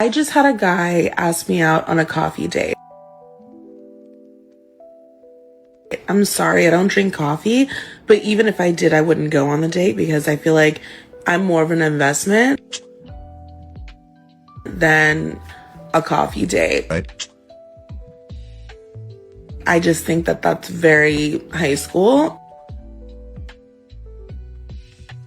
I just had a guy ask me out on a coffee date. I'm sorry, I don't drink coffee, but even if I did, I wouldn't go on the date because I feel like I'm more of an investment than a coffee date. Right. I just think that that's very high school.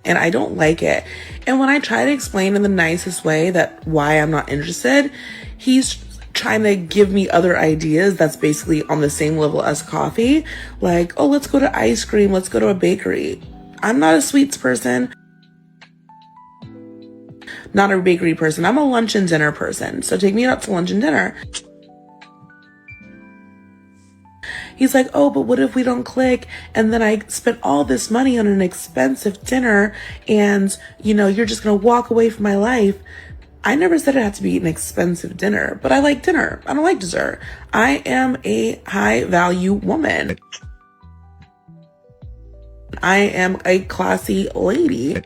And I don't like it. And when I try to explain in the nicest way that why I'm not interested, he's trying to give me other ideas that's basically on the same level as coffee. Like, oh, let's go to ice cream. Let's go to a bakery. I'm not a sweets person. Not a bakery person. I'm a lunch and dinner person. So take me out to lunch and dinner. He's like, oh, but what if we don't click? And then I spent all this money on an expensive dinner and, you're just going to walk away from my life. I never said it had to be an expensive dinner, but I like dinner. I don't like dessert. I am a high value woman. I am a classy lady.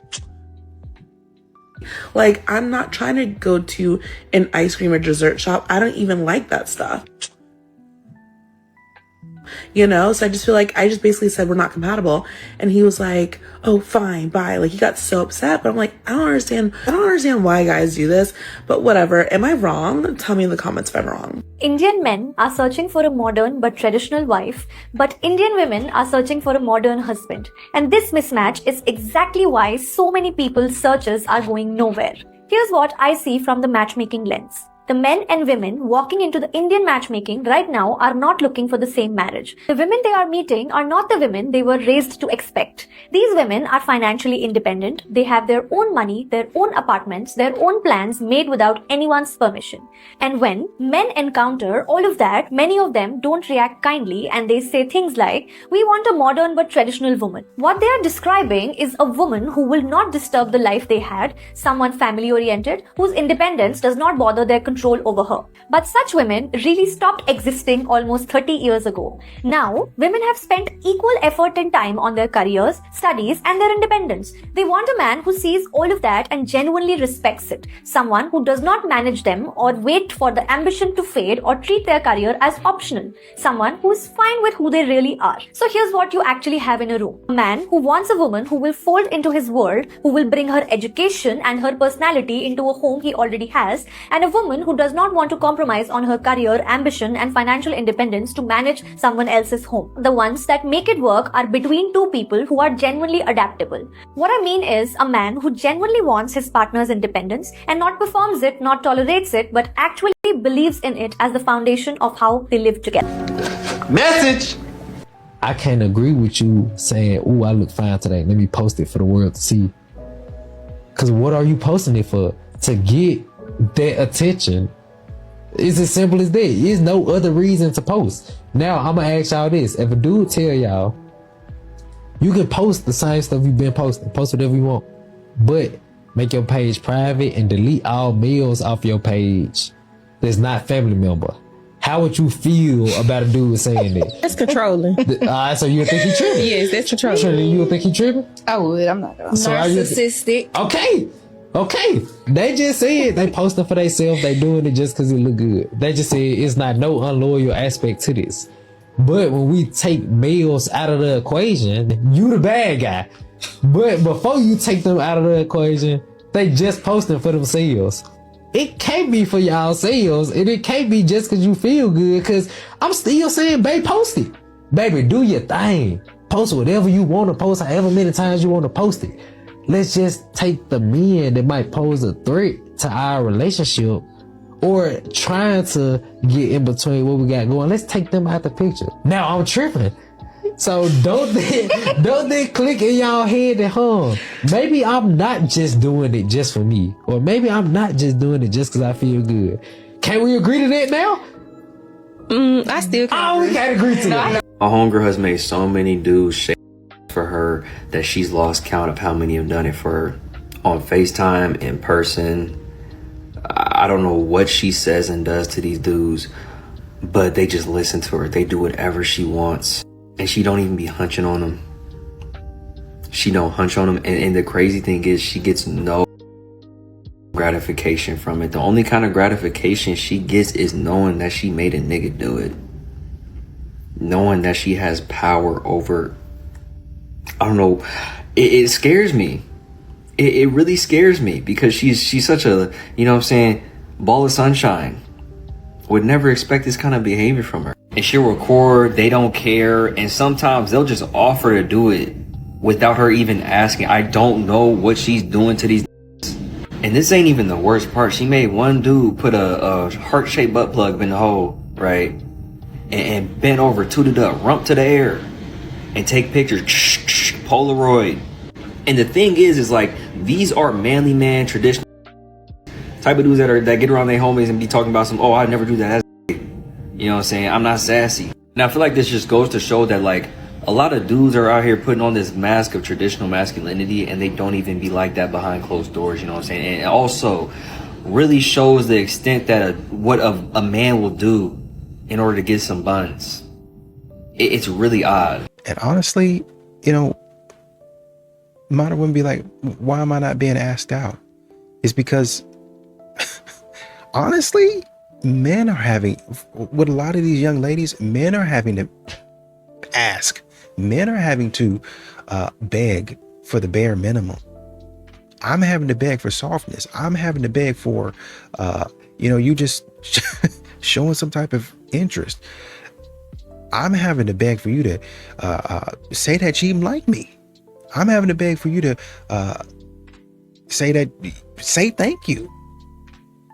Like, I'm not trying to go to an ice cream or dessert shop. I don't even like that stuff. So I just feel like I just basically said we're not compatible. And he was like, oh, fine, bye. Like, he got so upset. But I'm like, I don't understand why guys do this. But whatever. Am I wrong? Tell me in the comments if I'm wrong. Indian men are searching for a modern but traditional wife, but Indian women are searching for a modern husband. And this mismatch is exactly why so many people's searches are going nowhere. Here's what I see from the matchmaking lens. The men and women walking into the Indian matchmaking right now are not looking for the same marriage. The women they are meeting are not the women they were raised to expect. These women are financially independent. They have their own money, their own apartments, their own plans made without anyone's permission. And when men encounter all of that, many of them don't react kindly and they say things like, we want a modern but traditional woman. What they are describing is a woman who will not disturb the life they had, someone family oriented, whose independence does not bother their control over her. But such women really stopped existing almost 30 years ago. Now, women have spent equal effort and time on their careers, studies, and their independence. They want a man who sees all of that and genuinely respects it. Someone who does not manage them or wait for the ambition to fade or treat their career as optional. Someone who is fine with who they really are. So here's what you actually have in a room. A man who wants a woman who will fold into his world, who will bring her education and her personality into a home he already has, and a woman who does not want to compromise on her career, ambition, and financial independence to manage someone else's home. The ones that make it work are between two people who are genuinely adaptable. What I mean is a man who genuinely wants his partner's independence and not performs it, not tolerates it, but actually believes in it as the foundation of how they live together. Message! I can't agree with you saying, ooh, I look fine today. Let me post it for the world to see. Because what are you posting it for? To get their attention. It's as simple as that. There's no other reason to post. Now, I'm going to ask y'all this. If a dude tell y'all, you can post the same stuff you've been posting. Post whatever you want. But make your page private and delete all males off your page that's not family member. How would you feel about a dude saying that? That's controlling. So you would think he tripping? Yes, that's controlling. Trinity, you would think he tripping? I would. I'm not gonna. So Narcissistic. Okay. They just said they posting for themselves. They doing it just because it look good. They just said it's not no unloyal aspect to this. But when we take males out of the equation, you the bad guy. But before you take them out of the equation, they just posting for themselves. It can't be for y'all sales, and it can't be just because you feel good, because I'm still saying, babe, post it. Baby, do your thing. Post whatever you want to post, however many times you want to post it. Let's just take the men that might pose a threat to our relationship or trying to get in between what we got going. Let's take them out the picture. Now I'm tripping. So don't they click in y'all head that, maybe I'm not just doing it just for me. Or maybe I'm not just doing it just because I feel good. Can we agree to that now? I still can't. We can't agree to that. My homegirl has made so many dudes shake for her that she's lost count of how many have done it for her on FaceTime, in person. I don't know what she says and does to these dudes, but they just listen to her. They do whatever she wants. And she don't even be hunching on them. She don't hunch on them. And the crazy thing is she gets no gratification from it. The only kind of gratification she gets is knowing that she made a nigga do it. Knowing that she has power over, I don't know, it scares me. It really scares me because she's such a, you know what I'm saying, ball of sunshine. Would never expect this kind of behavior from her. And she'll record, they don't care, and sometimes they'll just offer to do it without her even asking. I don't know what she's doing to these. And this ain't even the worst part. She made one dude put a heart-shaped butt plug in the hole, right? And bent over, tooted up, rump to the air, and take pictures, Polaroid. And the thing is like, these are manly man, traditional type of dudes that get around their homies and be talking about some, oh, I never do that. That's, you know what I'm saying? I'm not sassy. And I feel like this just goes to show that like, a lot of dudes are out here putting on this mask of traditional masculinity, and they don't even be like that behind closed doors, you know what I'm saying? And it also really shows the extent that what a man will do in order to get some buns. It's really odd. And honestly, you know, modern women be like, why am I not being asked out? It's because, honestly, men are having, with a lot of these young ladies, men are having to ask. Men are having to beg for the bare minimum. I'm having to beg for softness. I'm having to beg for, you know, you just showing some type of interest. I'm having to beg for you to say that you even like me. I'm having to beg for you to say thank you.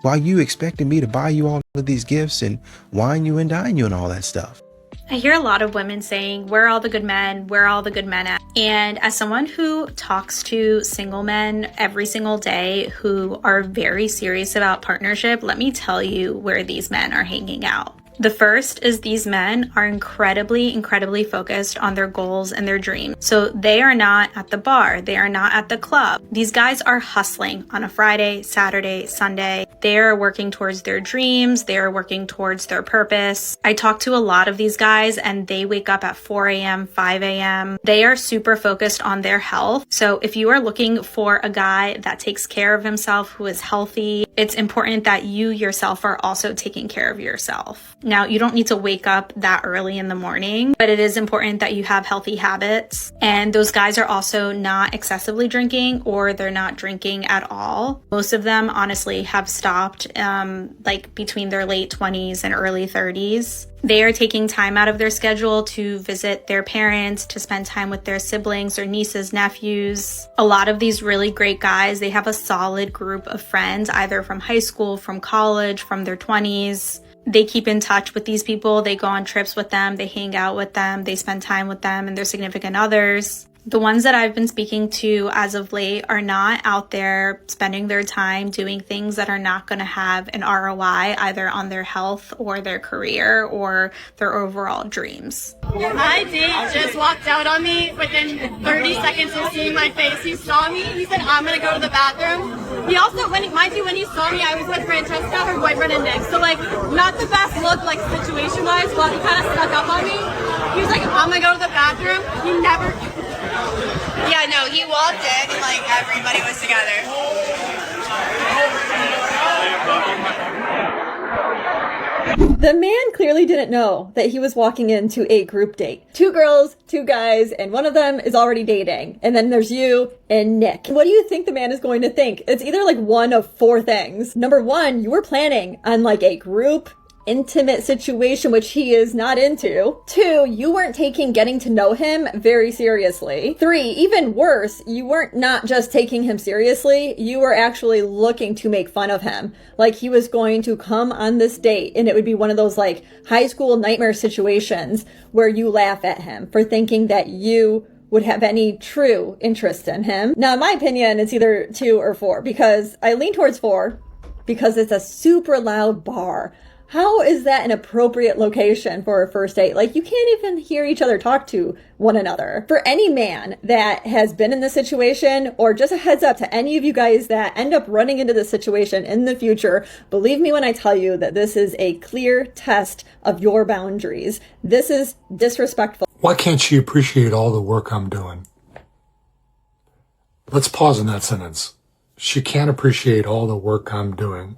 While you expecting me to buy you all of these gifts and wine you and dine you and all that stuff. I hear a lot of women saying, where are all the good men? Where are all the good men at? And as someone who talks to single men every single day who are very serious about partnership, let me tell you where these men are hanging out. The first is these men are incredibly focused on their goals and their dreams. So they are not at the bar. They are not at the club. These guys are hustling on a Friday, Saturday, Sunday. They are working towards their dreams. They are working towards their purpose. I talk to a lot of these guys and they wake up at 4 a.m., 5 a.m. They are super focused on their health. So if you are looking for a guy that takes care of himself, who is healthy, it's important that you yourself are also taking care of yourself. Now, you don't need to wake up that early in the morning, but it is important that you have healthy habits. And those guys are also not excessively drinking, or they're not drinking at all. Most of them honestly have stopped like between their late 20s and early 30s. They are taking time out of their schedule to visit their parents, to spend time with their siblings, their nieces, nephews. A lot of these really great guys, they have a solid group of friends, either from high school, from college, from their 20s. They keep in touch with these people. They go on trips with them. They hang out with them. They spend time with them and their significant others. The ones that I've been speaking to as of late are not out there spending their time doing things that are not going to have an ROI either on their health or their career or their overall dreams. My date just walked out on me within 30 seconds of seeing my face. He saw me. He said, I'm going to go to the bathroom. He also, when he saw me, I was with Francesca, her boyfriend, and Nick. So, like, not the best look, like, situation-wise, but he kind of snuck up on me. He was like, I'm going to go to the bathroom. He never... Yeah, no, he walked in and like everybody was together. The man clearly didn't know that he was walking into a group date. 2 girls, 2 guys, and one of them is already dating. And then there's you and Nick. What do you think the man is going to think? It's either like one of 4 things. Number 1, you were planning on like a group intimate situation, which he is not into. 2, you weren't taking getting to know him very seriously. 3, even worse, you weren't not just taking him seriously, you were actually looking to make fun of him. Like he was going to come on this date and it would be one of those like high school nightmare situations where you laugh at him for thinking that you would have any true interest in him. Now, in my opinion, it's either 2 or 4 because I lean towards 4 because it's a super loud bar. How is that an appropriate location for a first date? Like, you can't even hear each other talk to one another. For any man that has been in this situation, or just a heads up to any of you guys that end up running into this situation in the future, believe me when I tell you that this is a clear test of your boundaries. This is disrespectful. Why can't she appreciate all the work I'm doing? Let's pause in that sentence. she can't appreciate all the work I'm doing.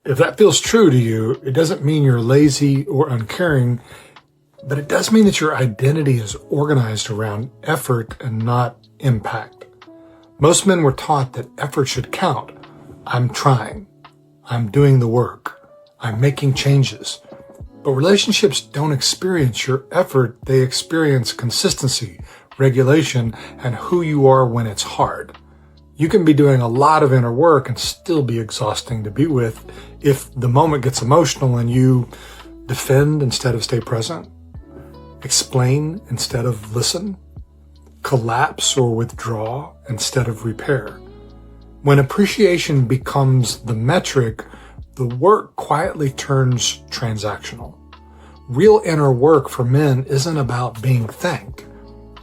If that feels true to you, it doesn't mean you're lazy or uncaring, but it does mean that your identity is organized around effort and not impact. Most men were taught that effort should count. I'm trying. I'm doing the work. I'm making changes. But relationships don't experience your effort. They experience consistency, regulation, and who you are when it's hard. You can be doing a lot of inner work and still be exhausting to be with if the moment gets emotional and you defend instead of stay present, explain instead of listen, collapse or withdraw instead of repair. When appreciation becomes the metric, the work quietly turns transactional. Real inner work for men isn't about being thanked.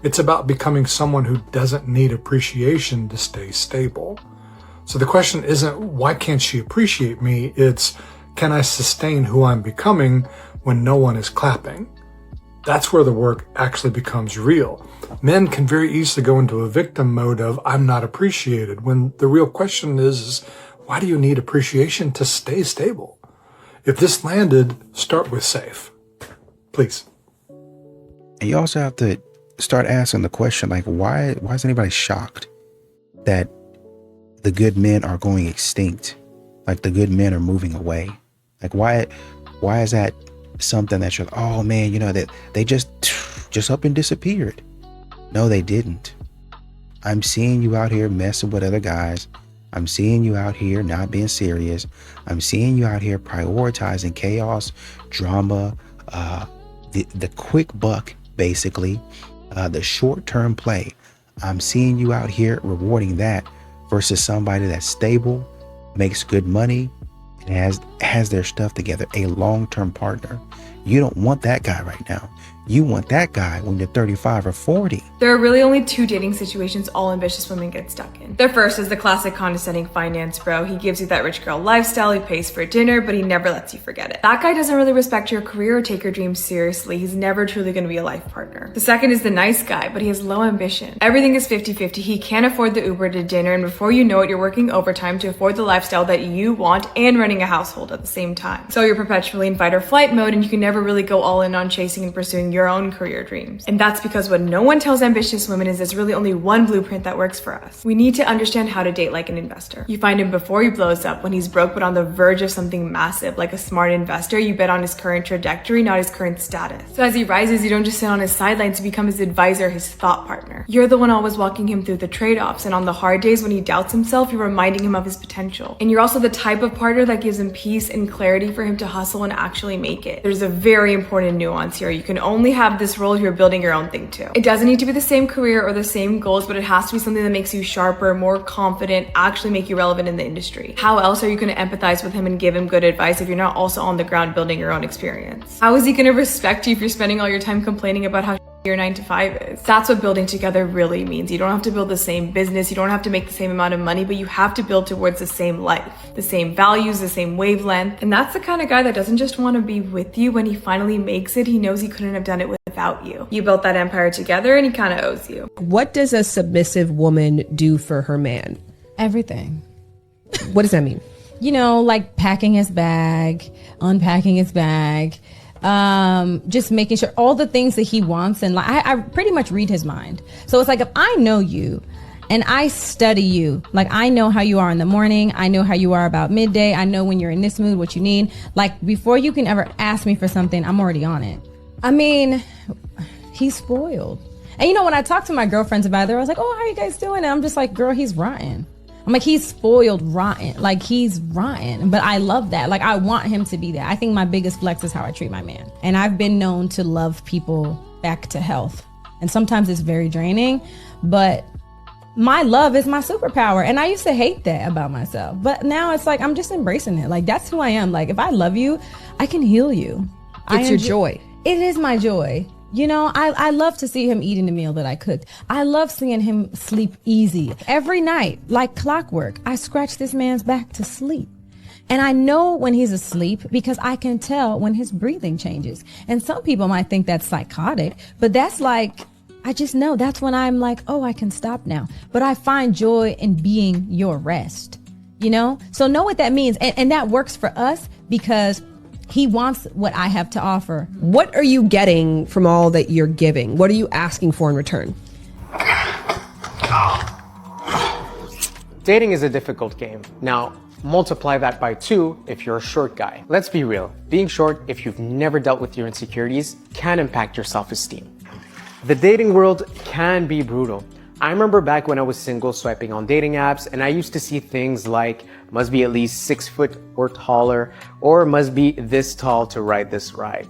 It's about becoming someone who doesn't need appreciation to stay stable. So the question isn't, why can't she appreciate me? It's, can I sustain who I'm becoming when no one is clapping? That's where the work actually becomes real. Men can very easily go into a victim mode of, I'm not appreciated, when the real question is why do you need appreciation to stay stable? If this landed, start with safe. Please. And you also have to start asking the question, like, why is anybody shocked that the good men are going extinct? Like, the good men are moving away? Like, why is that something that you're like, oh man, you know, that they just up and disappeared? No, they didn't. I'm seeing you out here messing with other guys. I'm seeing you out here not being serious. I'm seeing you out here prioritizing chaos, drama, the quick buck, basically, the short-term play. I'm seeing you out here rewarding that versus somebody that's stable, makes good money, and has their stuff together, a long-term partner. You don't want that guy right now. You want that guy when you're 35 or 40. There are really only two dating situations all ambitious women get stuck in. The first is the classic condescending finance bro. He gives you that rich girl lifestyle, he pays for dinner, but he never lets you forget it. That guy doesn't really respect your career or take your dreams seriously. He's never truly going to be a life partner. The second is the nice guy, but he has low ambition. Everything is 50-50. He can't afford the Uber to dinner, and before you know it, you're working overtime to afford the lifestyle that you want and running a household at the same time. So you're perpetually in fight or flight mode, and you can never really go all in on chasing and pursuing your own career dreams. And that's because what no one tells ambitious women is there's really only one blueprint that works for us. We need to understand how to date like an investor. You find him before he blows up, when he's broke but on the verge of something massive. Like a smart investor, you bet on his current trajectory, not his current status. So as he rises, you don't just sit on his sidelines to become his advisor, his thought partner. You're the one always walking him through the trade-offs, and on the hard days when he doubts himself, you're reminding him of his potential. And you're also the type of partner that gives him peace and clarity for him to hustle and actually make it. There's a very important nuance here. You can only have this role if you're building your own thing too. It doesn't need to be the same career or the same goals, but it has to be something that makes you sharper, more confident, actually make you relevant in the industry. How else are you going to empathize with him and give him good advice if you're not also on the ground building your own experience? How is he going to respect you if you're spending all your time complaining about how your 9-to-5 is? That's what building together really means. You don't have to build the same business, you don't have to make the same amount of money, but you have to build towards the same life, the same values, the same wavelength. And that's the kind of guy that doesn't just want to be with you. When he finally makes it, he knows he couldn't have done it without you. You built that empire together, and he kind of owes you. What does a submissive woman do for her man? Everything. What does that mean? You know, like packing his bag, unpacking his bag, just making sure all the things that he wants. And like, I pretty much read his mind. So it's like, if I know you and I study you, like I know how you are in the morning, I know how you are about midday, I know when you're in this mood, what you need. Like, before you can ever ask me for something, I'm already on it. I mean, he's spoiled. And you know, when I talk to my girlfriends about it, I was like, oh, how you guys doing? And I'm just like, girl, he's rotten. I'm like, he's spoiled rotten. Like, he's rotten. But I love that. Like, I want him to be that. I think my biggest flex is how I treat my man. And I've been known to love people back to health. And sometimes it's very draining, but my love is my superpower. And I used to hate that about myself. But now it's like, I'm just embracing it. Like, that's who I am. Like, if I love you, I can heal you. It's your joy. It is my joy. You know, I love to see him eating the meal that I cooked. I love seeing him sleep easy. Every night, like clockwork, I scratch this man's back to sleep. And I know when he's asleep because I can tell when his breathing changes. And some people might think that's psychotic, but that's like I just know that's when I'm like, oh, I can stop now. But I find joy in being your rest, you know? So know what that means. And that works for us because he wants what I have to offer. What are you getting from all that you're giving? What are you asking for in return? Dating is a difficult game. Now, multiply that by 2 if you're a short guy. Let's be real. Being short, if you've never dealt with your insecurities, can impact your self-esteem. The dating world can be brutal. I remember back when I was single swiping on dating apps and I used to see things like must be at least 6 foot or taller or must be this tall to ride this ride.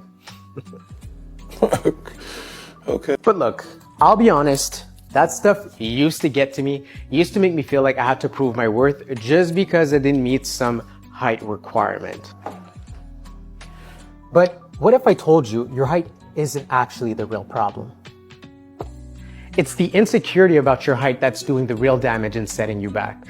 Okay. But look, I'll be honest, that stuff used to get to me, used to make me feel like I had to prove my worth just because I didn't meet some height requirement. But what if I told you your height isn't actually the real problem? It's the insecurity about your height that's doing the real damage and setting you back.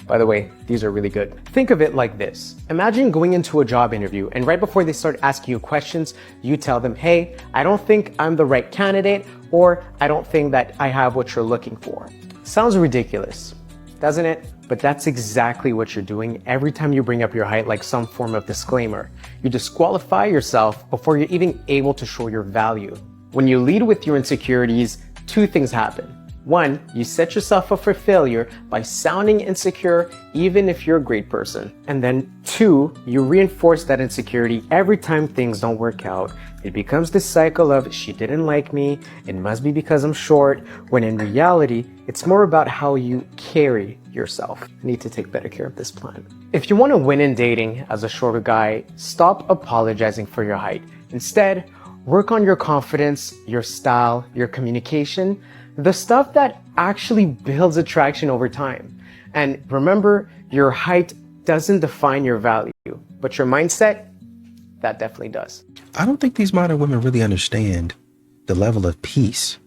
By the way, these are really good. Think of it like this. Imagine going into a job interview and right before they start asking you questions, you tell them, hey, I don't think I'm the right candidate, or I don't think that I have what you're looking for. Sounds ridiculous, doesn't it? But that's exactly what you're doing every time you bring up your height like some form of disclaimer. You disqualify yourself before you're even able to show your value. When you lead with your insecurities, 2 things happen. 1, you set yourself up for failure by sounding insecure even if you're a great person. And then 2, you reinforce that insecurity every time things don't work out. It becomes this cycle of she didn't like me, it must be because I'm short, when in reality, it's more about how you carry yourself. You need to take better care of this plant. If you want to win in dating as a shorter guy, stop apologizing for your height. Instead, work on your confidence, your style, your communication, the stuff that actually builds attraction over time. And remember, your height doesn't define your value, but your mindset, that definitely does. I don't think these modern women really understand the level of peace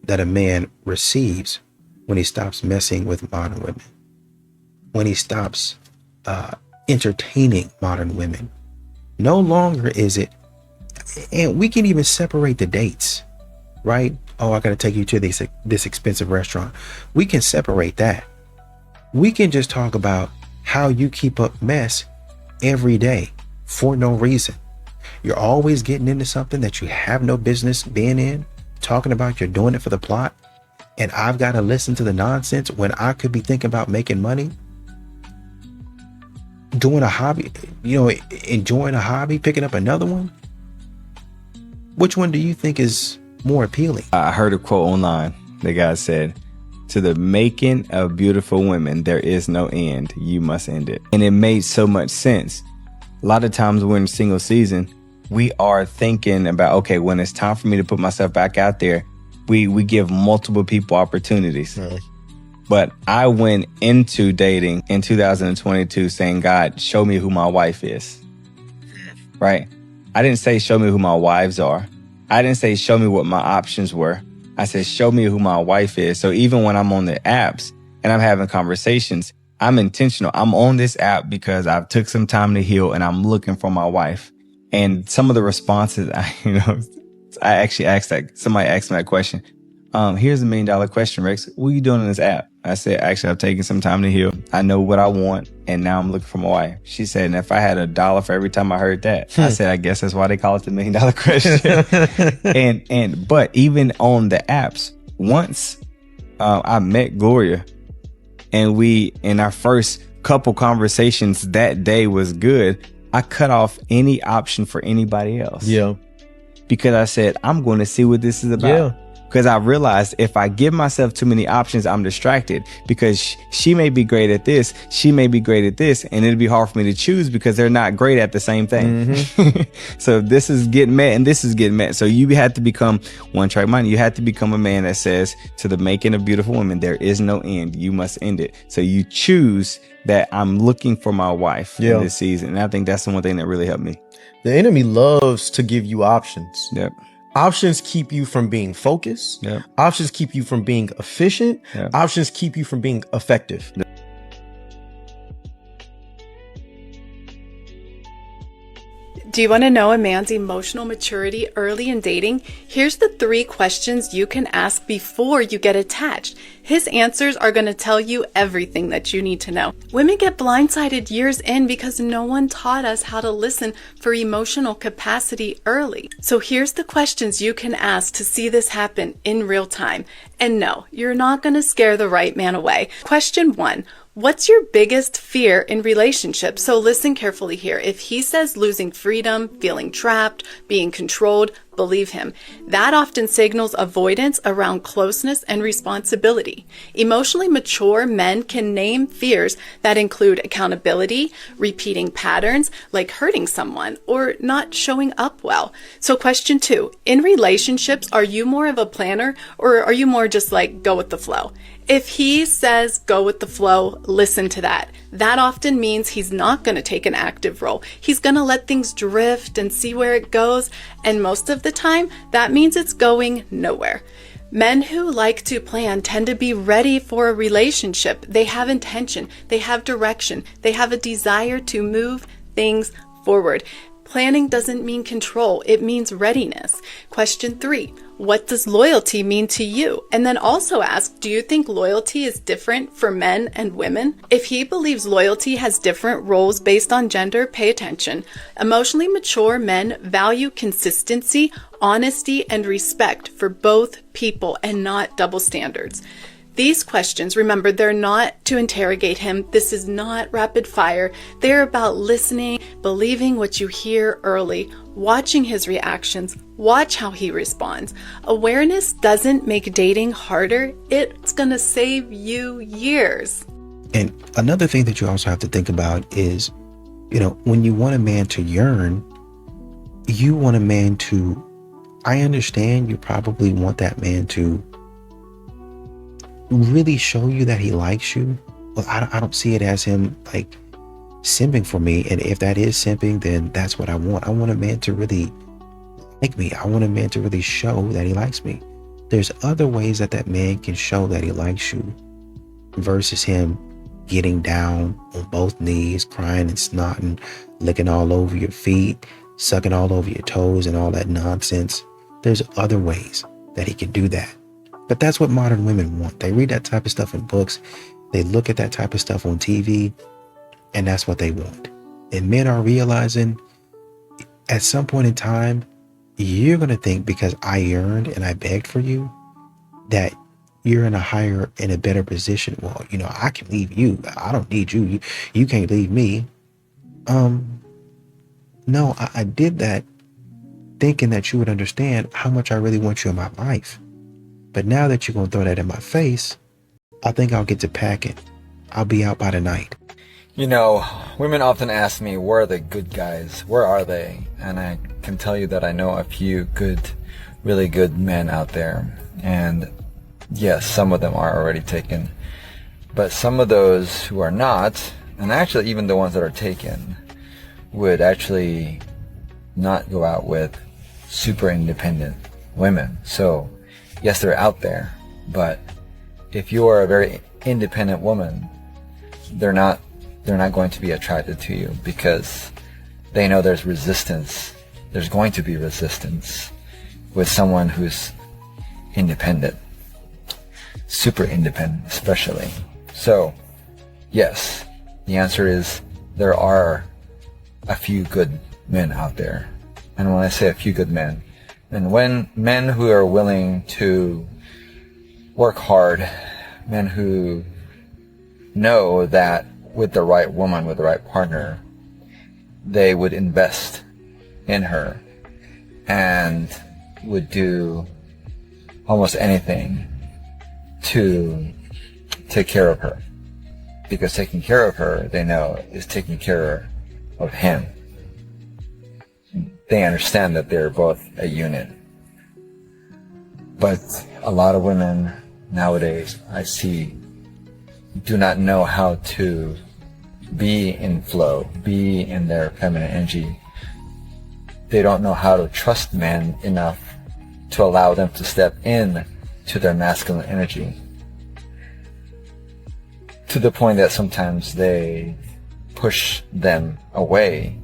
that a man receives when he stops messing with modern women, when he stops entertaining modern women. No longer is it, and we can even separate the dates, right? Oh, I got to take you to this expensive restaurant. We can separate that. We can just talk about how you keep up mess every day for no reason. You're always getting into something that you have no business being in, talking about you're doing it for the plot, and I've got to listen to the nonsense when I could be thinking about making money, doing a hobby, enjoying a hobby, picking up another one. Which one do you think is more appealing? I heard a quote online. The guy said, to the making of beautiful women, there is no end. You must end it. And it made so much sense. A lot of times when we're in single season, we are thinking about, okay, when it's time for me to put myself back out there, we give multiple people opportunities. But I went into dating in 2022 saying, God, show me who my wife is. Right? I didn't say show me who my wives are. I didn't say show me what my options were. I said show me who my wife is. So even when I'm on the apps and I'm having conversations, I'm intentional. I'm on this app because I've took some time to heal and I'm looking for my wife. And some of the responses, I actually asked that. Somebody asked me that question. Here's $1 million question, Rex. What are you doing on this app? I said, actually, I've taken some time to heal. I know what I want, and now I'm looking for my wife. She said, and if I had $1 for every time I heard that, I said, I guess that's why they call it the $1 million question. But even on the apps, once I met Gloria, and we, in our first couple conversations that day was good, I cut off any option for anybody else. Yeah. Because I said, I'm going to see what this is about. Yeah. Because I realized if I give myself too many options, I'm distracted because she may be great at this. She may be great at this. And it'd be hard for me to choose because they're not great at the same thing. Mm-hmm. So this is getting met and this is getting met. So you had to become one track mind. You had to become a man that says to the making of beautiful women, there is no end. You must end it. So you choose that I'm looking for my wife in this season. And I think that's the one thing that really helped me. The enemy loves to give you options. Yep. Options keep you from being focused. Yep. Options keep you from being efficient. Yep. Options keep you from being effective. Do you want to know a man's emotional maturity early in dating? Here's the 3 questions you can ask before you get attached. His answers are going to tell you everything that you need to know. Women get blindsided years in because no one taught us how to listen for emotional capacity early. So here's the questions you can ask to see this happen in real time. And no, you're not going to scare the right man away. Question 1. What's your biggest fear in relationships? So listen carefully here. If he says losing freedom, feeling trapped, being controlled, believe him. That often signals avoidance around closeness and responsibility. Emotionally mature men can name fears that include accountability, repeating patterns like hurting someone, or not showing up well. So question 2, in relationships, are you more of a planner or are you more just like go with the flow? If he says go with the flow, listen to that. That often means he's not going to take an active role. He's going to let things drift and see where it goes. And most of the time, that means it's going nowhere. Men who like to plan tend to be ready for a relationship. They have intention, they have direction, they have a desire to move things forward. Planning doesn't mean control, it means readiness. Question 3, what does loyalty mean to you? And then also ask, do you think loyalty is different for men and women? If he believes loyalty has different roles based on gender, pay attention. Emotionally mature men value consistency, honesty, and respect for both people and not double standards. These questions, remember, they're not to interrogate him. This is not rapid fire. They're about listening, believing what you hear early, watching his reactions, watch how he responds. Awareness doesn't make dating harder. It's going to save you years. And another thing that you also have to think about is, when you want a man to yearn, you want a man to, I understand you probably want that man to really show you that he likes you. Well, I don't see it as him like simping for me. And if that is simping, then that's what I want. I want a man to really like me. I want a man to really show that he likes me. There's other ways that man can show that he likes you versus him getting down on both knees, crying and snotting, licking all over your feet, sucking all over your toes and all that nonsense. There's other ways that he can do that. But that's what modern women want. They read that type of stuff in books. They look at that type of stuff on TV, and that's what they want. And men are realizing at some point in time, you're going to think because I yearned and I begged for you, that you're in a better position. Well, I can leave you. I don't need you. You can't leave me. No, I did that thinking that you would understand how much I really want you in my life. But now that you're going to throw that in my face, I think I'll get to packing. I'll be out by the night. Women often ask me, where are the good guys? Where are they? And I can tell you that I know a few really good men out there. And yes, some of them are already taken. But some of those who are not, and actually even the ones that are taken, would actually not go out with super independent women. So yes, they're out there, but if you are a very independent woman, they're not going to be attracted to you because they know there's resistance. There's going to be resistance with someone who's independent, super independent especially. So yes, the answer is there are a few good men out there. And when I say a few good men, and when men who are willing to work hard, men who know that with the right woman, with the right partner, they would invest in her and would do almost anything to take care of her. Because taking care of her, they know, is taking care of him. They understand that they're both a unit. But a lot of women nowadays, I see, do not know how to be in flow, be in their feminine energy. They don't know how to trust men enough to allow them to step in to their masculine energy. To the point that sometimes they push them away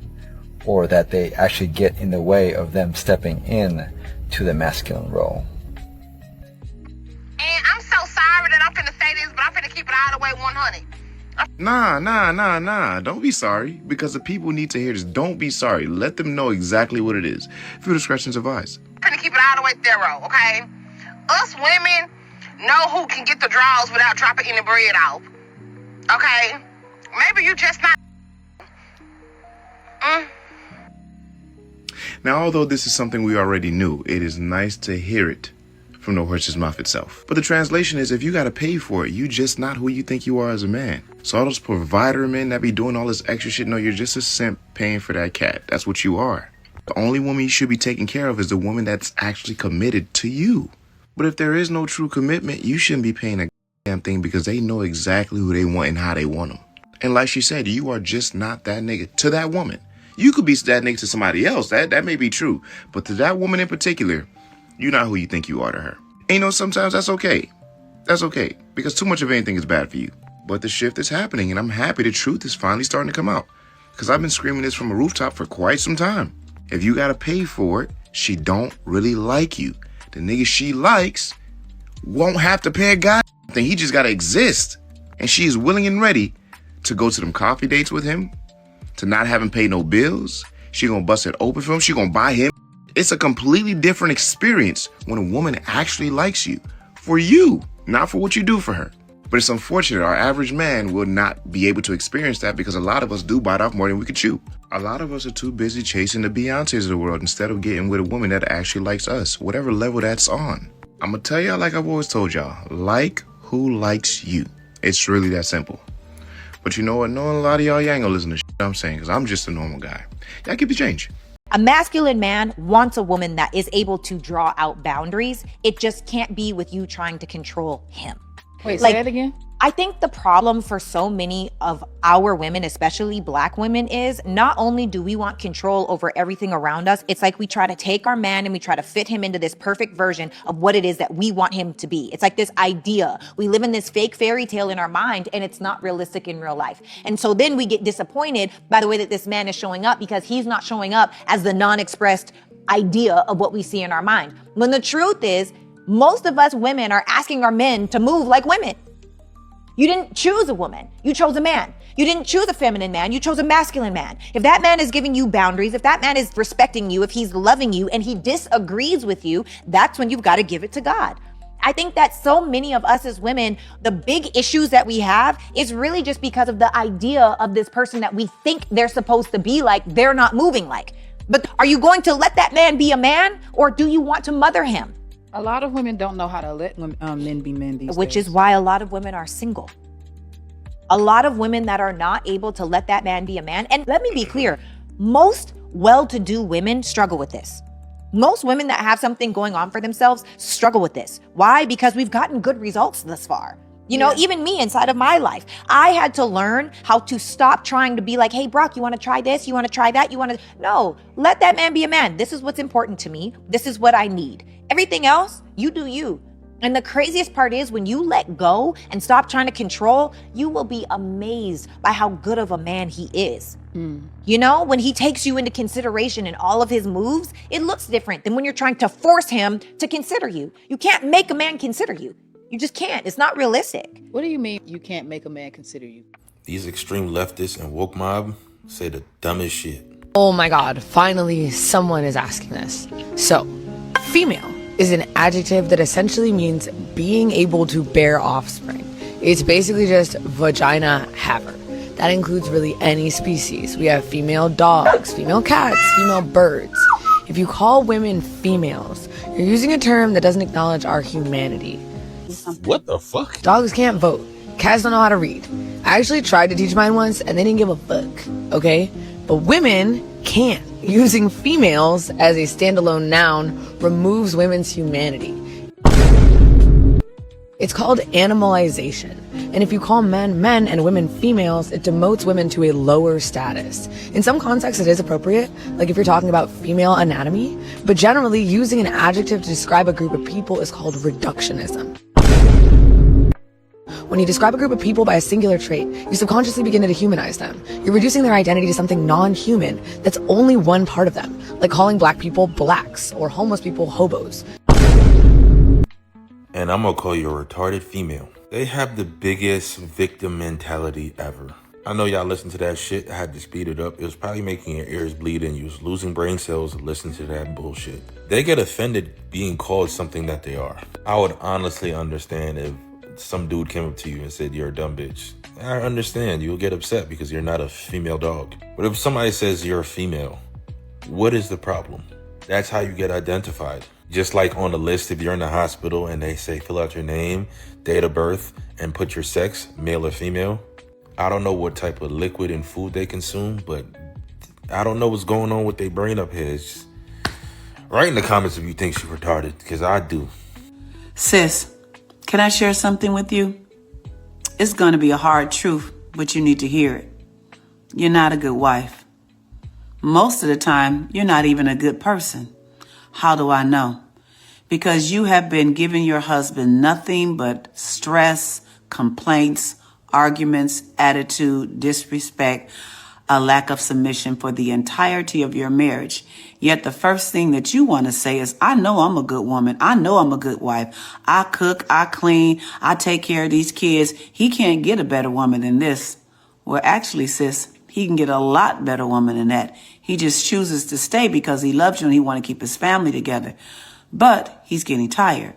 or that they actually get in the way of them stepping in to the masculine role. And I'm so sorry that I'm finna say this, but I'm finna keep it all the way 100. Nah. Don't be sorry, because the people need to hear this. Don't be sorry. Let them know exactly what it is. Viewer discretion is advised. I'm finna keep it all the way thorough, okay? Us women know who can get the draws without dropping any bread off. Okay? Maybe you just not. Now, although this is something we already knew, it is nice to hear it from the horse's mouth itself. But the translation is, if you gotta pay for it, you just not who you think you are as a man. So all those provider men that be doing all this extra shit, no, you're just a simp paying for that cat. That's what you are. The only woman you should be taking care of is the woman that's actually committed to you. But if there is no true commitment, you shouldn't be paying a damn thing, because they know exactly who they want and how they want them. And like she said, you are just not that nigga to that woman. You could be that nigga to somebody else. That may be true. But to that woman in particular, you're not who you think you are to her. And you know, sometimes that's okay. That's okay. Because too much of anything is bad for you. But the shift is happening, and I'm happy the truth is finally starting to come out. Because I've been screaming this from a rooftop for quite some time. If you gotta pay for it, she don't really like you. The nigga she likes won't have to pay a guy thing. He just gotta exist. And she is willing and ready to go to them coffee dates with him, to not have him pay no bills. She gonna bust it open for him. She gonna buy him. It's a completely different experience when a woman actually likes you. For you, not for what you do for her. But it's unfortunate our average man will not be able to experience that, because a lot of us do bite off more than we can chew. A lot of us are too busy chasing the Beyoncés of the world instead of getting with a woman that actually likes us, whatever level that's on. I'm gonna tell y'all like I've always told y'all, like who likes you. It's really that simple. But you know what? Knowing a lot of y'all ain't gonna listen to shit I'm saying, because I'm just a normal guy. Y'all keep the change. A masculine man wants a woman that is able to draw out boundaries. It just can't be with you trying to control him. Wait, say that again? I think the problem for so many of our women, especially Black women, is not only do we want control over everything around us, it's like we try to take our man and we try to fit him into this perfect version of what it is that we want him to be. It's like this idea. We live in this fake fairy tale in our mind, and it's not realistic in real life. And so then we get disappointed by the way that this man is showing up, because he's not showing up as the non-expressed idea of what we see in our mind. When the truth is, most of us women are asking our men to move like women. You didn't choose a woman, you chose a man. You didn't choose a feminine man, you chose a masculine man. If that man is giving you boundaries, if that man is respecting you, if he's loving you and he disagrees with you, that's when you've got to give it to God. I think that so many of us as women, the big issues that we have is really just because of the idea of this person that we think they're supposed to be like, they're not moving like. But are you going to let that man be a man, or do you want to mother him? A lot of women don't know how to let men be men these days. Which is why a lot of women are single. A lot of women that are not able to let that man be a man. And let me be clear, most well-to-do women struggle with this. Most women that have something going on for themselves struggle with this. Why? Because we've gotten good results thus far. You know, even me inside of my life, I had to learn how to stop trying to be like, hey, Brock, you want to try this? You want to try that? No, let that man be a man. This is what's important to me. This is what I need. Everything else, you do you. And the craziest part is when you let go and stop trying to control, you will be amazed by how good of a man he is. You know, when he takes you into consideration in all of his moves, it looks different than when you're trying to force him to consider you. You can't make a man consider you. You just can't. It's not realistic. What do you mean you can't make a man consider you? These extreme leftists and woke mob say the dumbest shit. Oh my God, finally someone is asking this. So, female is an adjective that essentially means being able to bear offspring. It's basically just vagina haver. That includes really any species. We have female dogs, female cats, female birds. If you call women females, you're using a term that doesn't acknowledge our humanity. What the fuck? Dogs can't vote. Cats don't know how to read. I actually tried to teach mine once and they didn't give a fuck, okay? But women can't. Using females as a standalone noun removes women's humanity. It's called animalization. And if you call men men and women females, it demotes women to a lower status. In some contexts, it is appropriate, like if you're talking about female anatomy, but generally using an adjective to describe a group of people is called reductionism. When When you describe a group of people by a singular trait, you subconsciously begin to dehumanize them. You're reducing their identity to something non-human that's only one part of them, like calling black people blacks or homeless people hobos. And I'm gonna call you a retarded female. They have the biggest victim mentality ever. I know y'all listen to that shit. I had to speed it up. It was probably making your ears bleed and you was losing brain cells listening to that bullshit. They get offended being called something that they are. I would honestly understand if some dude came up to you and said you're a dumb bitch. I understand you'll get upset because you're not a female dog. But if somebody says you're a female, what is the problem? That's how you get identified. Just like on the list, if you're in the hospital and they say fill out your name, date of birth, and put your sex, male or female. I don't know what type of liquid and food they consume, but I don't know what's going on with their brain up here. Just write in the comments if you think she's retarded, because I do. Sis, can I share something with you? It's going to be a hard truth, but you need to hear it. You're not a good wife. Most of the time, you're not even a good person. How do I know? Because you have been giving your husband nothing but stress, complaints, arguments, attitude, disrespect, a lack of submission for the entirety of your marriage. Yet the first thing that you want to say is, I know I'm a good woman. I know I'm a good wife. I cook, I clean, I take care of these kids. He can't get a better woman than this. Well, actually, sis, he can get a lot better woman than that. He just chooses to stay because he loves you and he wants to keep his family together. But he's getting tired.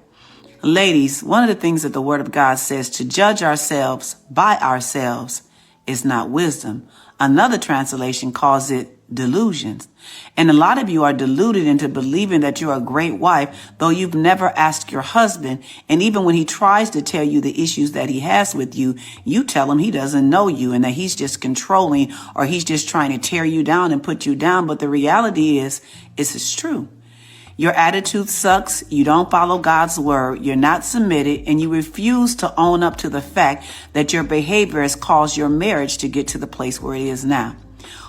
Ladies, one of the things that the Word of God says to judge ourselves by ourselves is not wisdom. Another translation calls it delusions. And a lot of you are deluded into believing that you're a great wife, though you've never asked your husband. And even when he tries to tell you the issues that he has with you, you tell him he doesn't know you and that he's just controlling or he's just trying to tear you down and put you down. But the reality is it's true. Your attitude sucks, you don't follow God's word, you're not submitted, and you refuse to own up to the fact that your behavior has caused your marriage to get to the place where it is now.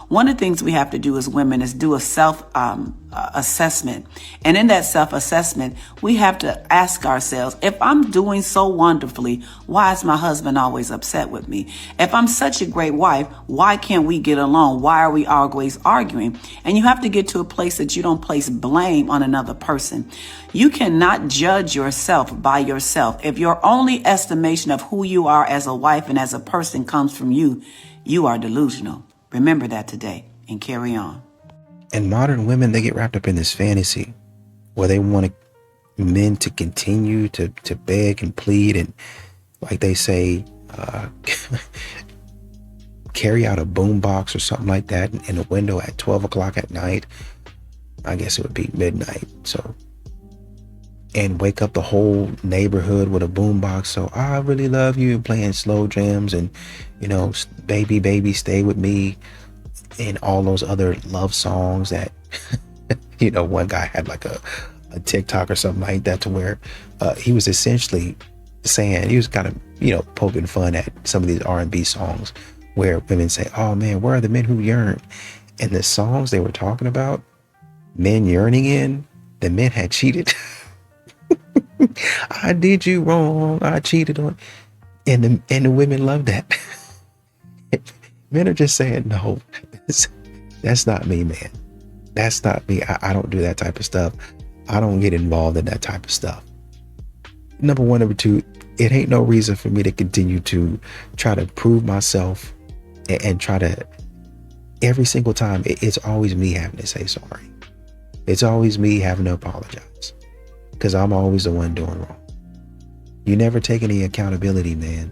One of the things we have to do as women is do a self-assessment. And in that self-assessment, we have to ask ourselves, if I'm doing so wonderfully, why is my husband always upset with me? If I'm such a great wife, why can't we get along? Why are we always arguing? And you have to get to a place that you don't place blame on another person. You cannot judge yourself by yourself. If your only estimation of who you are as a wife and as a person comes from you, you are delusional. Remember that today and carry on. And modern women, they get wrapped up in this fantasy where they want men to continue to beg and plead and, like they say, carry out a boombox or something like that in a window at 12 o'clock at night. I guess it would be midnight. So, and wake up the whole neighborhood with a boombox. So I really love you, playing slow jams and, you know, baby, baby, stay with me, and all those other love songs that, you know, one guy had like a TikTok or something like that to where he was essentially saying, he was kind of, you know, poking fun at some of these R&B songs where women say, oh man, where are the men who yearn? And the songs they were talking about, men yearning in, the men had cheated. I did you wrong. I cheated on. And the women love that. Men are just saying, no, that's not me, man. That's not me. I don't do that type of stuff. I don't get involved in that type of stuff. Number one. Number two, it ain't no reason for me to continue to try to prove myself and try to, every single time, it's always me having to say sorry. It's always me having to apologize because I'm always the one doing wrong. You never take any accountability, man.